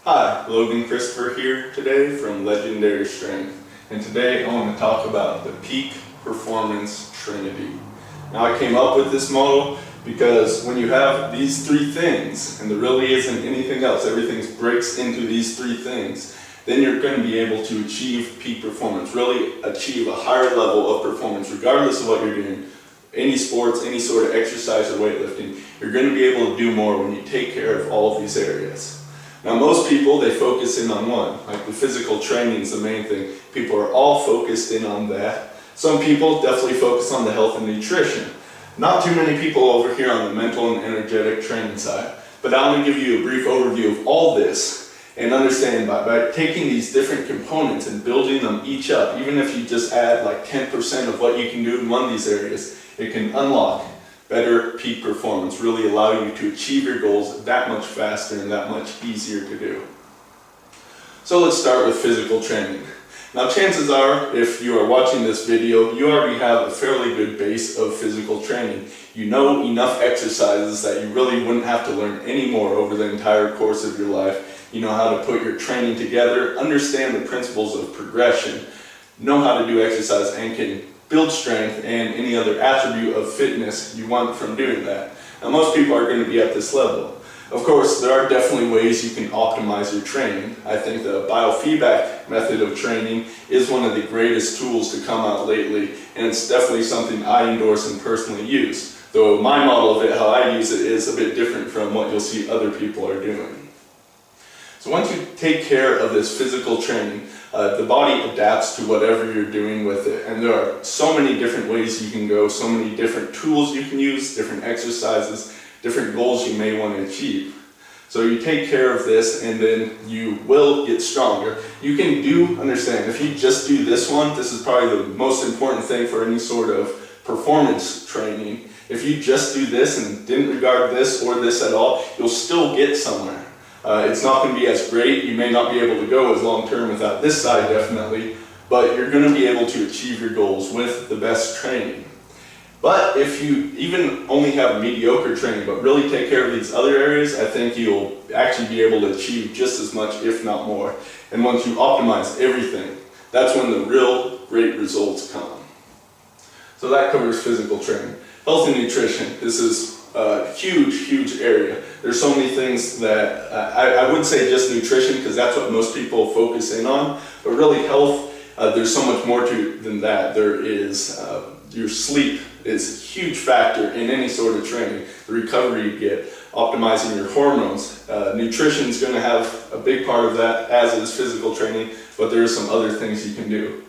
Hi, Logan Christopher here today from Legendary Strength, and today I want to talk about the Peak Performance Trinity. Now I came up with this model because when you have these three things, and there really isn't anything else, everything breaks into these three things, then you're going to be able to achieve peak performance, really achieve a higher level of performance regardless of what you're doing. Any sports, any sort of exercise or weightlifting, you're going to be able to do more when you take care of all of these areas. Now most people, they focus in on one, like the physical training is the main thing. People are all focused in on that. Some people definitely focus on the health and nutrition. Not too many people over here on the mental and energetic training side. But I'm going to give you a brief overview of all this and understand by taking these different components and building them each up, even if you just add like 10% of what you can do in one of these areas, it can unlock better peak performance, really allow you to achieve your goals that much faster and that much easier to do. So let's start with physical training. Now chances are, if you are watching this video, you already have a fairly good base of physical training. You know enough exercises that you really wouldn't have to learn any more over the entire course of your life. You know how to put your training together, understand the principles of progression, know how to do exercise, and can build strength and any other attribute of fitness you want from doing that. Now most people are going to be at this level. Of course, there are definitely ways you can optimize your training. I think the biofeedback method of training is one of the greatest tools to come out lately, and it's definitely something I endorse and personally use. Though my model of it, how I use it, is a bit different from what you'll see other people are doing. So once you take care of this physical training, the body adapts to whatever you're doing with it, and there are so many different ways you can go, so many different tools you can use, different exercises, different goals you may want to achieve. So you take care of this and then you will get stronger. You can understand, if you just do this one, this is probably the most important thing for any sort of performance training. If you just do this and didn't regard this or this at all, you'll still get somewhere. It's not going to be as great, you may not be able to go as long term without this side definitely, but you're going to be able to achieve your goals with the best training. But if you even only have mediocre training but really take care of these other areas, I think you'll actually be able to achieve just as much, if not more. And once you optimize everything, that's when the real great results come. So that covers physical training. Health and nutrition, this is a huge area. There's so many things that I would say just nutrition because that's what most people focus in on, but really health, there's so much more to than that. There is your sleep is a huge factor in any sort of training. The recovery you get, optimizing your hormones. Nutrition is going to have a big part of that, as is physical training, but there are some other things you can do.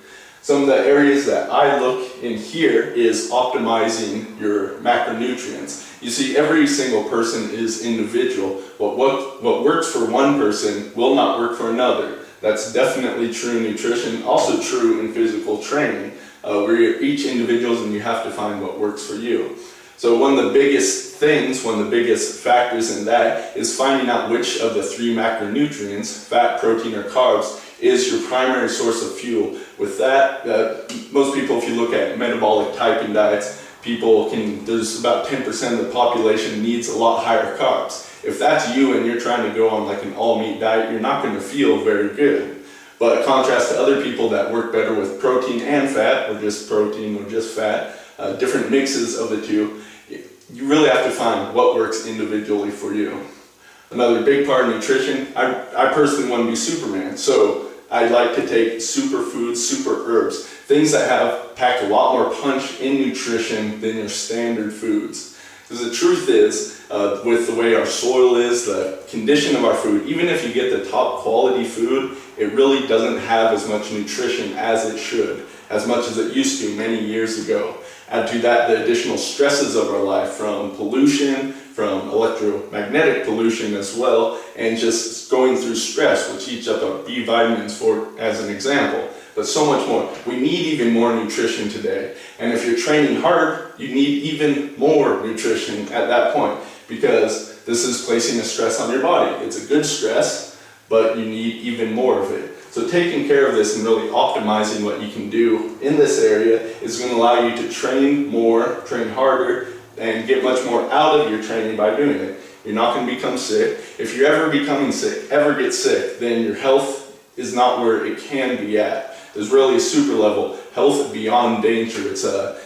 Some of the areas that I look in here is optimizing your macronutrients. You see, every single person is individual, but what works for one person will not work for another. That's definitely true in nutrition, also true in physical training. We're each individuals and you have to find what works for you. So one of the biggest things, one of the biggest factors in that is finding out which of the three macronutrients, fat, protein, or carbs, is your primary source of fuel. With that, most people, if you look at metabolic typing diets, there's about 10% of the population needs a lot higher carbs. If that's you and you're trying to go on like an all-meat diet, you're not going to feel very good. But in contrast to other people that work better with protein and fat, or just protein or just fat, different mixes of the two, you really have to find what works individually for you. Another big part of nutrition, I personally want to be Superman, so I like to take superfoods, super herbs, things that have packed a lot more punch in nutrition than your standard foods. Because the truth is, with the way our soil is, the condition of our food, even if you get the top quality food, it really doesn't have as much nutrition as it should, as much as it used to many years ago. Add to that the additional stresses of our life from pollution, from electromagnetic pollution as well, and just going through stress, which eats up our B vitamins for as an example, but so much more. We need even more nutrition today. And if you're training hard, you need even more nutrition at that point, because this is placing a stress on your body. It's a good stress, but you need even more of it. So taking care of this and really optimizing what you can do in this area is going to allow you to train more, train harder, and get much more out of your training by doing it. You're not going to become sick. If you're ever becoming sick, ever get sick, then your health is not where it can be at. There's really a super level, health beyond danger. It's a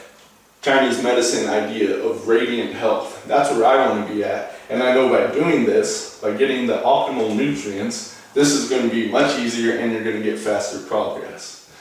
Chinese medicine idea of radiant health. That's where I want to be at. And I know by doing this, by getting the optimal nutrients, this is going to be much easier and you're going to get faster progress.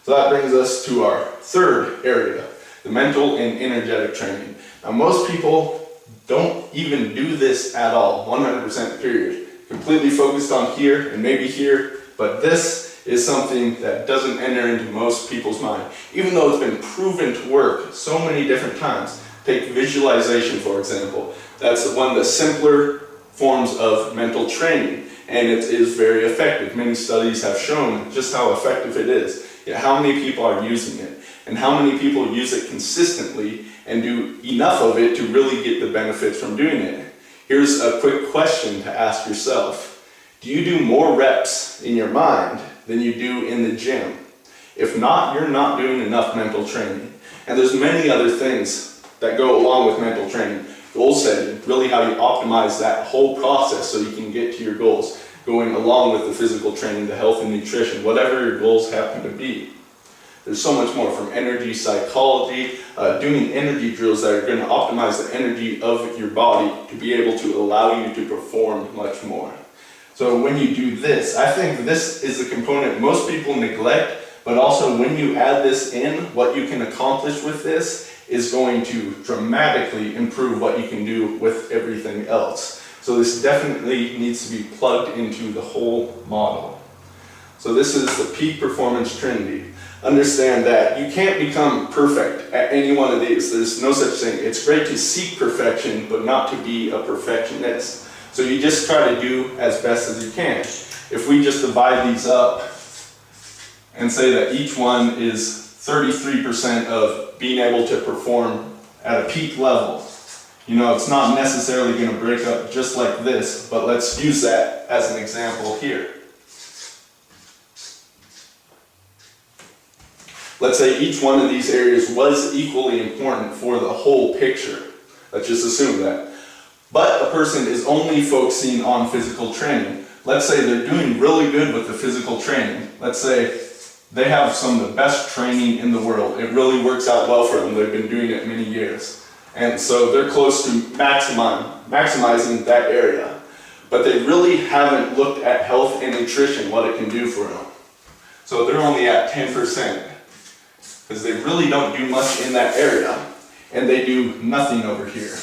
So that brings us to our third area, the mental and energetic training. Now most people don't even do this at all, 100% period. Completely focused on here and maybe here, but this is something that doesn't enter into most people's mind. Even though it's been proven to work so many different times. Take visualization, for example. That's one of the simpler forms of mental training, and it is very effective. Many studies have shown just how effective it is. Yet how many people are using it, and how many people use it consistently and do enough of it to really get the benefits from doing it. Here's a quick question to ask yourself. Do you do more reps in your mind than you do in the gym? If not, you're not doing enough mental training. And there's many other things that go along with mental training. Goal setting, really how you optimize that whole process so you can get to your goals, going along with the physical training, the health and nutrition, whatever your goals happen to be. There's so much more, from energy psychology, doing energy drills that are going to optimize the energy of your body to be able to allow you to perform much more. So when you do this, I think this is a component most people neglect, but also when you add this in, what you can accomplish with this is going to dramatically improve what you can do with everything else. So this definitely needs to be plugged into the whole model. So this is the peak performance Trinity. Understand that you can't become perfect at any one of these. There's no such thing. It's great to seek perfection, but not to be a perfectionist. So you just try to do as best as you can. If we just divide these up and say that each one is 33% of being able to perform at a peak level, you know, it's not necessarily going to break up just like this, but let's use that as an example here. Let's say each one of these areas was equally important for the whole picture. Let's just assume that. But a person is only focusing on physical training. Let's say they're doing really good with the physical training. Let's say they have some of the best training in the world. It really works out well for them. They've been doing it many years. And so they're close to maximizing that area. But they really haven't looked at health and nutrition, what it can do for them. So they're only at 10%. Because they really don't do much in that area, and they do nothing over here.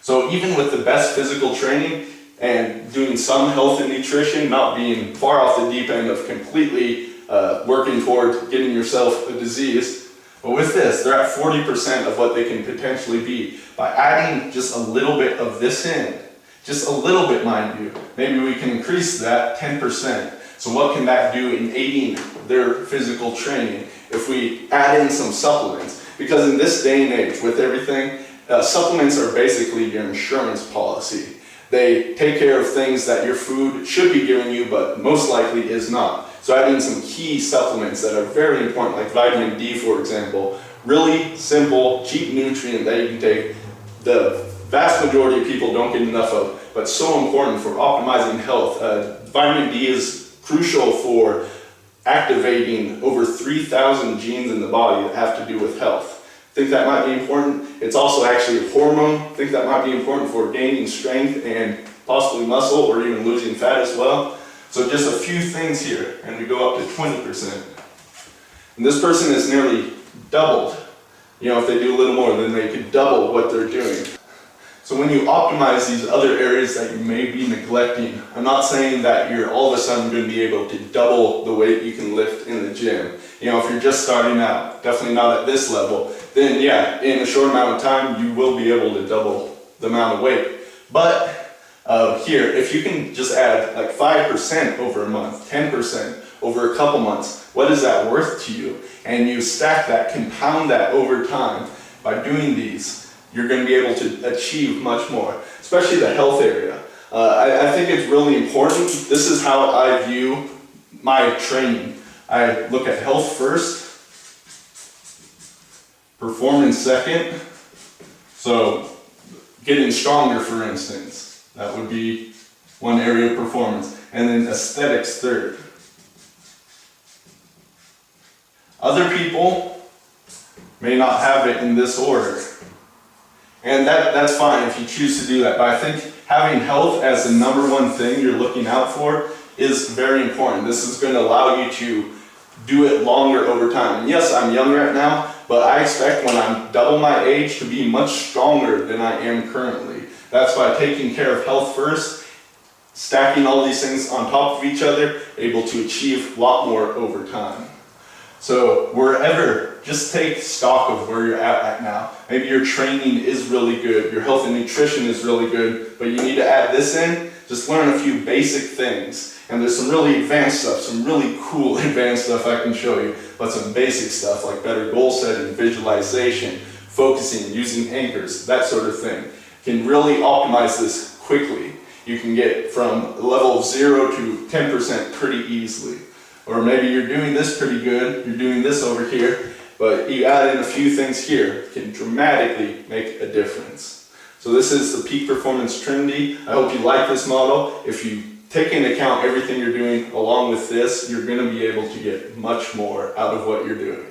So even with the best physical training and doing some health and nutrition, not being far off the deep end of completely working toward getting yourself a disease, but with this, they're at 40% of what they can potentially be. By adding just a little bit of this in, just a little bit, mind you, maybe we can increase that 10%. So what can that do in aiding their physical training if we add in some supplements? Because in this day and age, with everything, supplements are basically your insurance policy. They take care of things that your food should be giving you, but most likely is not. So adding some key supplements that are very important, like vitamin D, for example, really simple, cheap nutrient that you can take. The vast majority of people don't get enough of, but so important for optimizing health. Vitamin D is crucial for activating over 3,000 genes in the body that have to do with health. Think that might be important. It's also actually a hormone. Think that might be important for gaining strength and possibly muscle or even losing fat as well. So just a few things here, and we go up to 20%. And this person is nearly doubled. You know, if they do a little more, then they could double what they're doing. So when you optimize these other areas that you may be neglecting, I'm not saying that you're all of a sudden going to be able to double the weight you can lift in the gym. You know, if you're just starting out, definitely not at this level, then yeah, in a short amount of time, you will be able to double the amount of weight. But here, if you can just add like 5% over a month, 10% over a couple months, what is that worth to you? And you stack that, compound that over time by doing these, you're going to be able to achieve much more, especially the health area. I think it's really important. This is how I view my training. I look at health first, performance second. So getting stronger, for instance. That would be one area of performance. And then aesthetics third. Other people may not have it in this order. And that's fine if you choose to do that. But I think having health as the number one thing you're looking out for is very important. This is going to allow you to do it longer over time. And yes, I'm young right now, but I expect when I'm double my age to be much stronger than I am currently. That's by taking care of health first, stacking all these things on top of each other, able to achieve a lot more over time. So wherever, just take stock of where you're at right now. Maybe your training is really good, your health and nutrition is really good, but you need to add this in. Just learn a few basic things. And there's some really advanced stuff, some really cool advanced stuff I can show you, but some basic stuff like better goal setting, visualization, focusing, using anchors, that sort of thing. Can really optimize this quickly. You can get from a level of 0 to 10% pretty easily. Or maybe you're doing this pretty good, you're doing this over here, but you add in a few things here, can dramatically make a difference. So this is the Peak Performance Trinity. I hope you like this model. If you take into account everything you're doing along with this, you're going to be able to get much more out of what you're doing.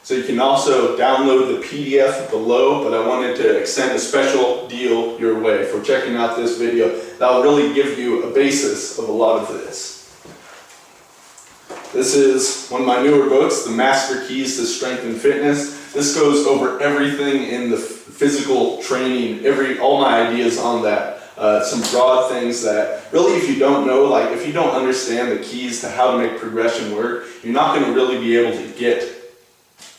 So you can also download the PDF below, but I wanted to extend a special deal your way for checking out this video. That'll really give you a basis of a lot of this. This is one of my newer books, The Master Keys to Strength and Fitness. This goes over everything in the physical training, all my ideas on that. Some broad things that really, if you don't know, like if you don't understand the keys to how to make progression work, you're not going to really be able to get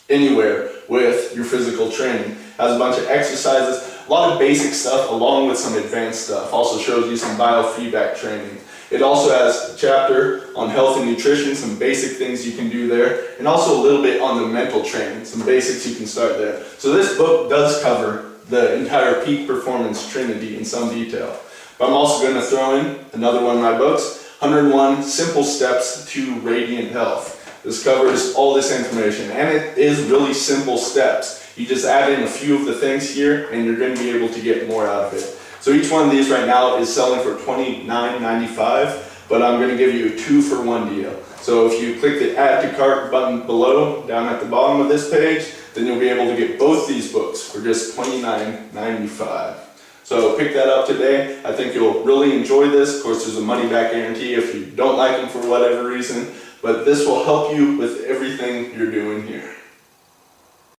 anywhere with your physical training. It has a bunch of exercises, a lot of basic stuff along with some advanced stuff. Also shows you some biofeedback training. It also has a chapter on health and nutrition, some basic things you can do there, and also a little bit on the mental training, some basics you can start there. So this book does cover the entire Peak Performance Trinity in some detail. But I'm also going to throw in another one of my books, 101 Simple Steps to Radiant Health. This covers all this information, and it is really simple steps. You just add in a few of the things here, and you're going to be able to get more out of it. So each one of these right now is selling for $29.95, but I'm going to give you a 2-for-1 deal. So if you click the Add to Cart button below, down at the bottom of this page, then you'll be able to get both these books for just $29.95. So pick that up today. I think you'll really enjoy this. Of course, there's a money-back guarantee if you don't like them for whatever reason, but this will help you with everything you're doing here.